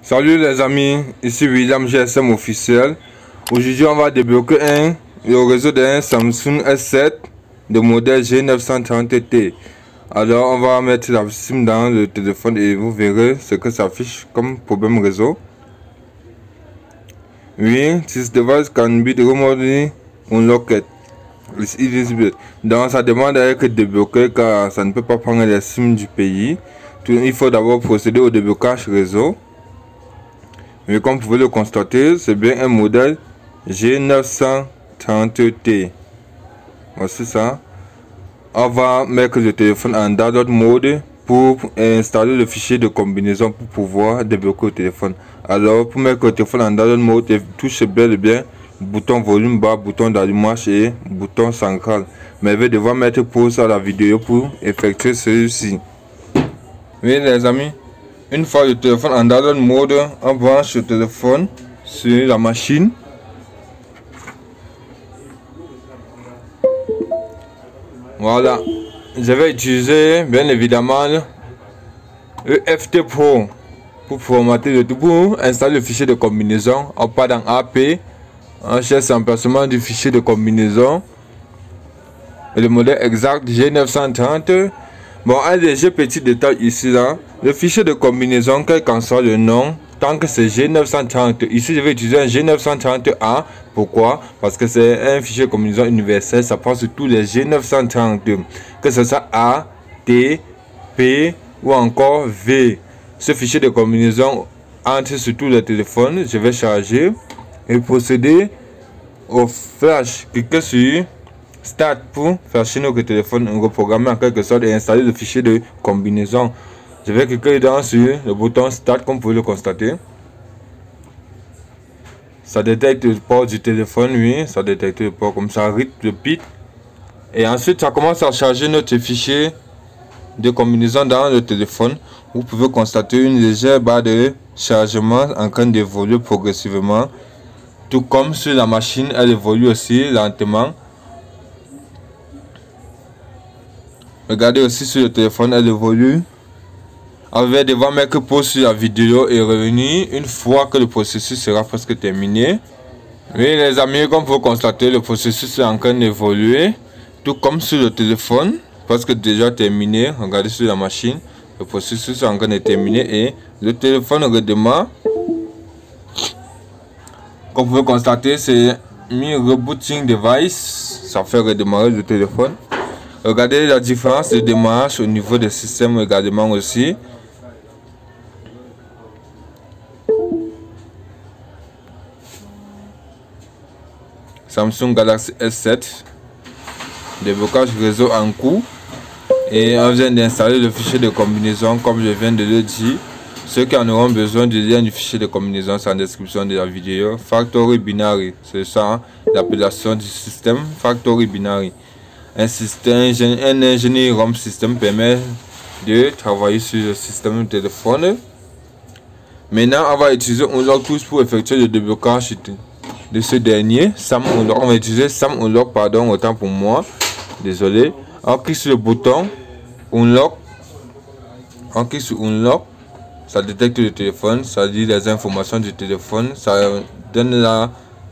Salut les amis, ici William GSM officiel. Aujourd'hui on va débloquer le réseau d'un Samsung S7 de modèle G930T. Alors on va mettre la SIM dans le téléphone et vous verrez ce que ça affiche comme problème réseau. Oui, this device can be remotely unlocked. Donc ça demande à être débloqué car ça ne peut pas prendre les SIM du pays. Il faut d'abord procéder au déblocage réseau. Mais comme vous pouvez le constater, c'est bien un modèle G930T. Voici ça. On va mettre le téléphone en download mode pour installer le fichier de combinaison pour pouvoir débloquer le téléphone. Alors pour mettre le téléphone en download mode, touchez bel et bien bouton volume bas, bouton d'allumage et bouton central. Mais vous devez mettre pause à la vidéo pour effectuer celui-ci. Oui les amis. Une fois le téléphone en download mode, on branche le téléphone sur la machine. Voilà. Je vais utiliser bien évidemment EFT Pro pour formater le tout, pour installer le fichier de combinaison. On part dans AP, on cherche l'emplacement du fichier de combinaison. Et le modèle exact G930. Bon, un léger petit détail ici là. Le fichier de combinaison, quel qu'en soit le nom, tant que c'est G930, ici je vais utiliser un G930A. Pourquoi? Parce que c'est un fichier de combinaison universel, ça prend sur tous les G930, que ce soit A, T, P ou encore V. Ce fichier de combinaison entre sur tous les téléphones. Je vais charger et procéder au flash. Cliquez sur Start pour faire chez notre téléphone, reprogrammer en quelque sorte et installer le fichier de combinaison. Je vais cliquer sur le bouton Start comme vous pouvez le constater. Ça détecte le port du téléphone, oui, ça détecte le port comme ça, rythme le pit. Et ensuite ça commence à charger notre fichier de combinaison dans le téléphone. Vous pouvez constater une légère barre de chargement en train d'évoluer progressivement. Tout comme sur la machine, elle évolue aussi lentement. Regardez aussi sur le téléphone, elle évolue. On va devoir mettre pause sur la vidéo et revenir une fois que le processus sera presque terminé. Oui les amis, comme vous constatez, le processus est en train d'évoluer. Tout comme sur le téléphone, presque déjà terminé. Regardez sur la machine, le processus est en train de terminer et le téléphone redémarre. Comme vous pouvez constater, c'est mis rebooting device. Ça fait redémarrer le téléphone. Regardez la différence de démarrage au niveau des systèmes également aussi. Samsung Galaxy S7. Déblocage réseau en cours. Et on vient d'installer le fichier de combinaison comme je viens de le dire. Ceux qui en auront besoin du lien du fichier de combinaison, c'est en description de la vidéo. Factory Binary, c'est ça, l'appellation du système Factory Binary. Un ingénieur ROM système permet de travailler sur le système de téléphone. Maintenant, on va utiliser Unlock Tools pour effectuer le déblocage de ce dernier. On va utiliser Sam Unlock, pardon, autant pour moi. Désolé. On clique sur le bouton Unlock. On clique sur Unlock. Ça détecte le téléphone, ça dit les informations du téléphone, ça donne la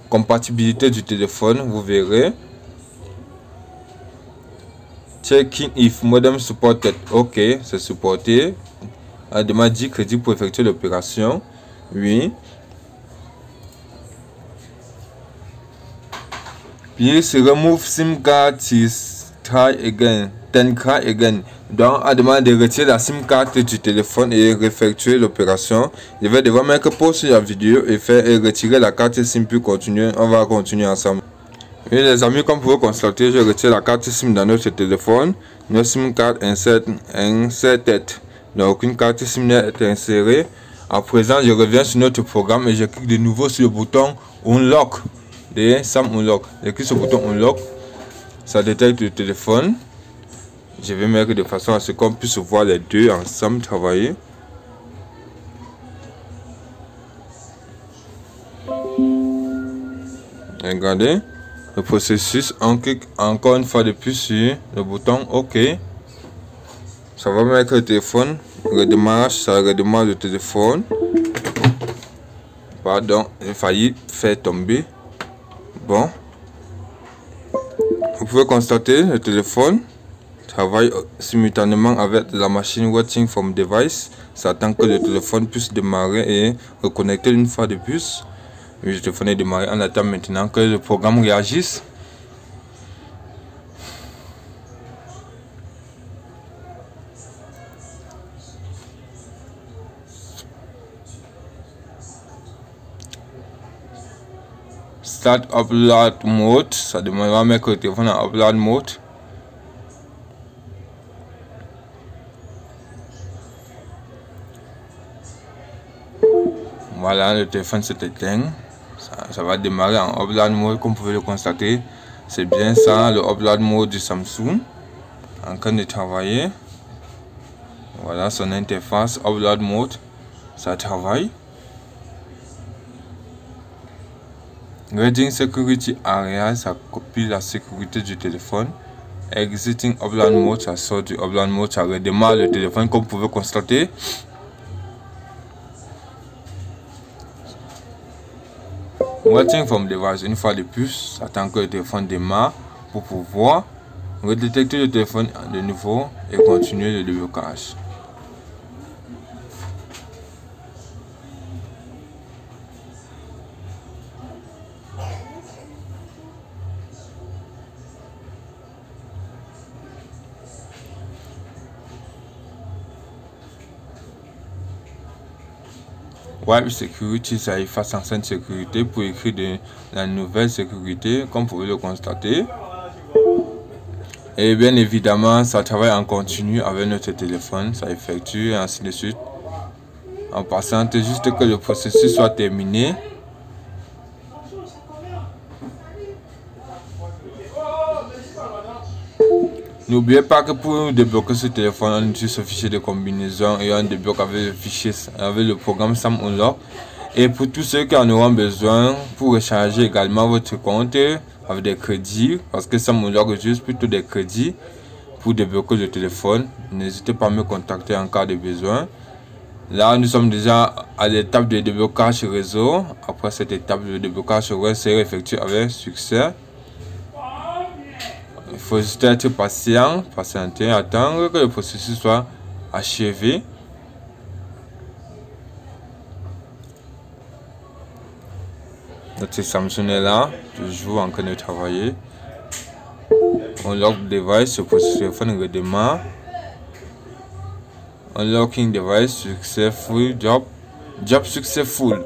compatibilité du téléphone, vous verrez. Checking if modem supported. Ok, c'est supporté. On demande 10 crédits pour effectuer l'opération. Oui. Please remove SIM card try again. Then try again. Donc, on demande de retirer la SIM card du téléphone et effectuer l'opération. Je vais devoir mettre pause sur la vidéo et retirer la carte SIM puis continuer. On va continuer ensemble. Et les amis, comme vous pouvez constater, je retire la carte SIM dans notre téléphone. Notre SIM card inserted. Donc aucune carte SIM n'est insérée. À présent, je reviens sur notre programme et je clique de nouveau sur le bouton Unlock de Sam Unlock. Je clique sur le bouton Unlock. Ça détecte le téléphone. Je vais mettre de façon à ce qu'on puisse voir les deux ensemble travailler. Regardez. Le processus, on clique encore une fois de plus sur le bouton OK. Ça va mettre le téléphone, redémarrage, ça redémarre le téléphone. Pardon, j'ai failli faire tomber. Bon. Vous pouvez constater le téléphone travaille simultanément avec la machine Watching from Device. Ça attend que le téléphone puisse démarrer et reconnecter une fois de plus. Le téléphone est démarré. On attend maintenant que le programme réagisse. Start upload mode, ça demandera à mettre le téléphone en upload mode. Voilà, le téléphone s'est éteint. Ça va démarrer en upload mode, comme vous pouvez le constater. C'est bien ça, le upload mode du Samsung en train de travailler. Voilà son interface upload mode, ça travaille. Reading Security Area, ça copie la sécurité du téléphone. Exiting Upload Mode, ça sort du Upload Mode, ça redémarre le téléphone comme vous pouvez constater. Watching from Device, une fois de plus, ça attend que le téléphone démarre pour pouvoir redétecter le téléphone de nouveau et continuer le déblocage. Wipe Security, ça efface l'ancienne sécurité pour écrire de la nouvelle sécurité, comme vous pouvez le constater. Et bien évidemment, ça travaille en continu avec notre téléphone, ça effectue et ainsi de suite. En passant, juste que le processus soit terminé. N'oubliez pas que pour débloquer ce téléphone, on utilise ce fichier de combinaison et on débloque avec le fichier, avec le programme Sam Unlock. Et pour tous ceux qui en auront besoin, pour recharger également votre compte avec des crédits, parce que Sam Unlock utilise plutôt des crédits pour débloquer le téléphone, n'hésitez pas à me contacter en cas de besoin. Là, nous sommes déjà à l'étape de déblocage réseau. Après cette étape de déblocage réseau sera effectuée avec succès. Il faut juste être patient, patienter, attendre que le processus soit achevé. Notre Samsung est là, toujours en train de travailler. Unlock device, ce téléphone redémarre. Unlocking device, successful, job successful.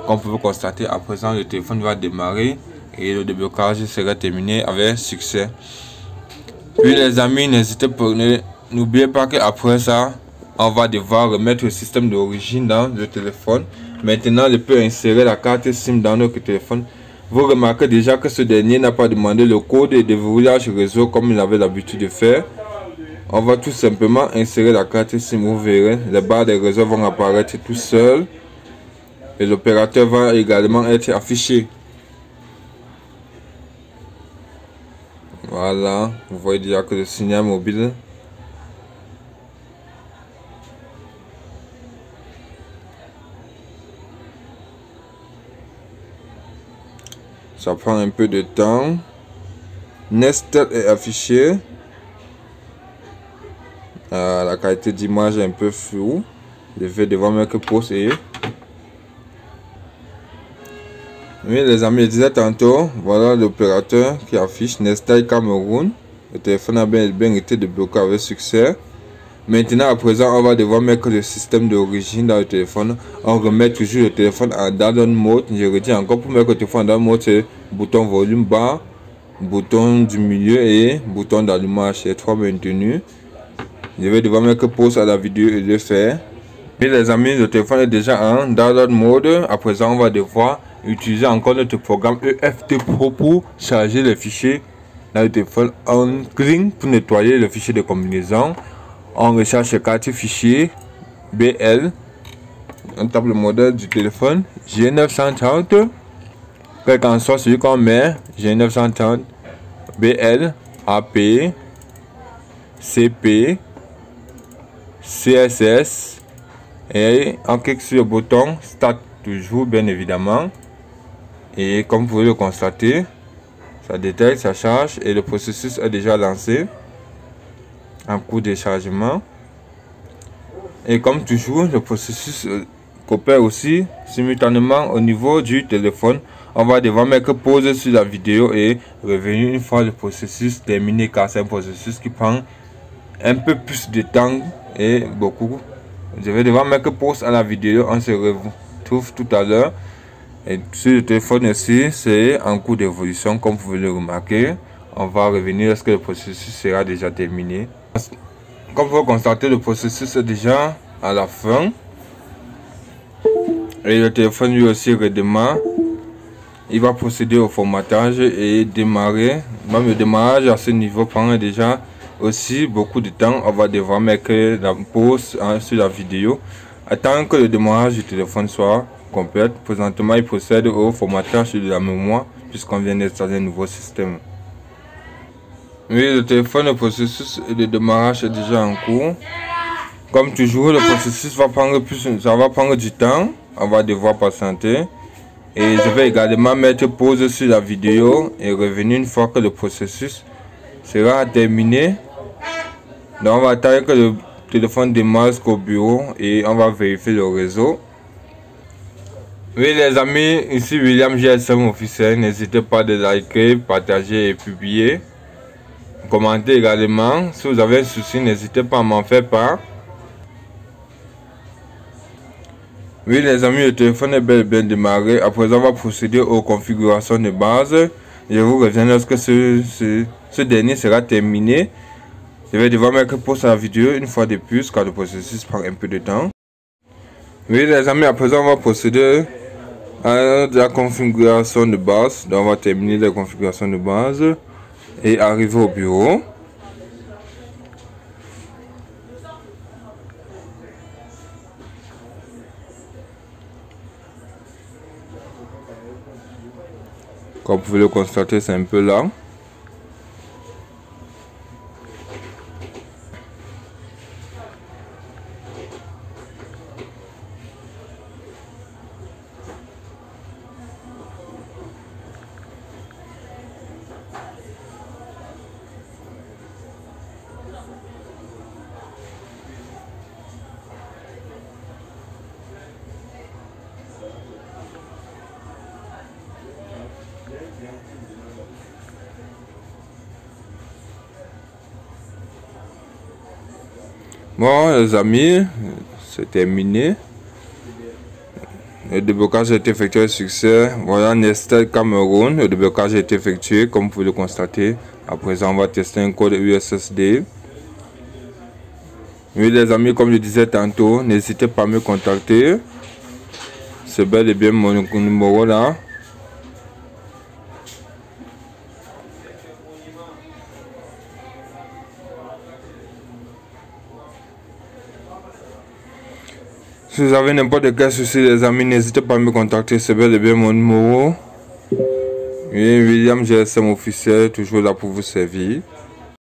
Comme vous pouvez constater, à présent le téléphone va démarrer et le déblocage sera terminé avec succès. Puis les amis, n'oubliez pas qu'après ça, on va devoir remettre le système d'origine dans le téléphone. Maintenant, je peux insérer la carte SIM dans notre téléphone. Vous remarquez déjà que ce dernier n'a pas demandé le code de déverrouillage réseau comme il avait l'habitude de faire. On va tout simplement insérer la carte SIM, vous verrez, les barres des réseaux vont apparaître tout seul et l'opérateur va également être affiché. Voilà, vous voyez déjà que le signal mobile ça prend un peu de temps. Nested est affiché. La qualité d'image est un peu floue. Je vais devoir mettre pause et oui les amis, je disais tantôt, voilà l'opérateur qui affiche Nested Cameroun. Le téléphone a bien été débloqué avec succès. Maintenant à présent on va devoir mettre le système d'origine dans le téléphone. On remet toujours le téléphone en download mode. Je redis encore, pour mettre le téléphone en download mode, c'est bouton volume bas, bouton du milieu et bouton d'allumage. Les trois maintenus. Je vais devoir mettre pause à la vidéo et le faire. Puis les amis, le téléphone est déjà en download mode. À présent on va devoir utiliser encore notre programme EFT Pro pour charger les fichiers dans le téléphone. On clique pour nettoyer le fichier de combinaison. On recherche le quartier fichier BL. On tape le modèle du téléphone G930. Quel qu'en soit celui qu'on met, G930 BL, AP, CP, CSS et on clique sur le bouton Start. toujours bien évidemment. Et comme vous pouvez le constater, ça détecte, ça charge et le processus est déjà lancé en cours de chargement. Et comme toujours, le processus coopère aussi simultanément au niveau du téléphone. On va devoir mettre pause sur la vidéo et revenir une fois le processus terminé, car c'est un processus qui prend un peu plus de temps et beaucoup. Je vais devoir mettre pause à la vidéo. On se retrouve tout à l'heure. Et sur le téléphone aussi, c'est en cours d'évolution, comme vous pouvez le remarquer. On va revenir lorsque le processus sera déjà terminé. Comme vous constatez, le processus est déjà à la fin. Et le téléphone lui aussi redémarre. Il va procéder au formatage et démarrer. Même le démarrage à ce niveau prend déjà aussi beaucoup de temps. On va devoir mettre la pause sur la vidéo. Attendre que le démarrage du téléphone soit complet. Présentement, il procède au formatage de la mémoire puisqu'on vient d'installer un nouveau système. Oui, le téléphone, le processus de démarrage est déjà en cours. Comme toujours, le processus va prendre ça va prendre du temps. On va devoir patienter. Et je vais également mettre pause sur la vidéo et revenir une fois que le processus sera terminé. Donc, on va attendre que le téléphone démarre jusqu'au bureau et on va vérifier le réseau. Oui les amis, ici William GSM officiel. N'hésitez pas de liker, partager et publier. Commentez également. Si vous avez un souci, n'hésitez pas à m'en faire part. Oui les amis, le téléphone est bel et bien démarré. À présent, on va procéder aux configurations de base. Je vous reviens lorsque ce dernier sera terminé. Je vais devoir mettre pause à la vidéo une fois de plus car le processus prend un peu de temps. Oui les amis, à présent on va procéder à la configuration de base. Donc on va terminer la configuration de base et arriver au bureau. Comme vous pouvez le constater, c'est un peu lent. Bon les amis, c'est terminé. Le déblocage a été effectué avec succès. Voilà Nestlé Cameroun. Le déblocage a été effectué comme vous pouvez le constater. À présent on va tester un code USSD. Oui les amis, comme je disais tantôt, n'hésitez pas à me contacter. C'est bel et bien mon numéro là. Si vous avez n'importe quel souci les amis, n'hésitez pas à me contacter, c'est bel et bien mon numéro. Et William GSM officiel, toujours là pour vous servir.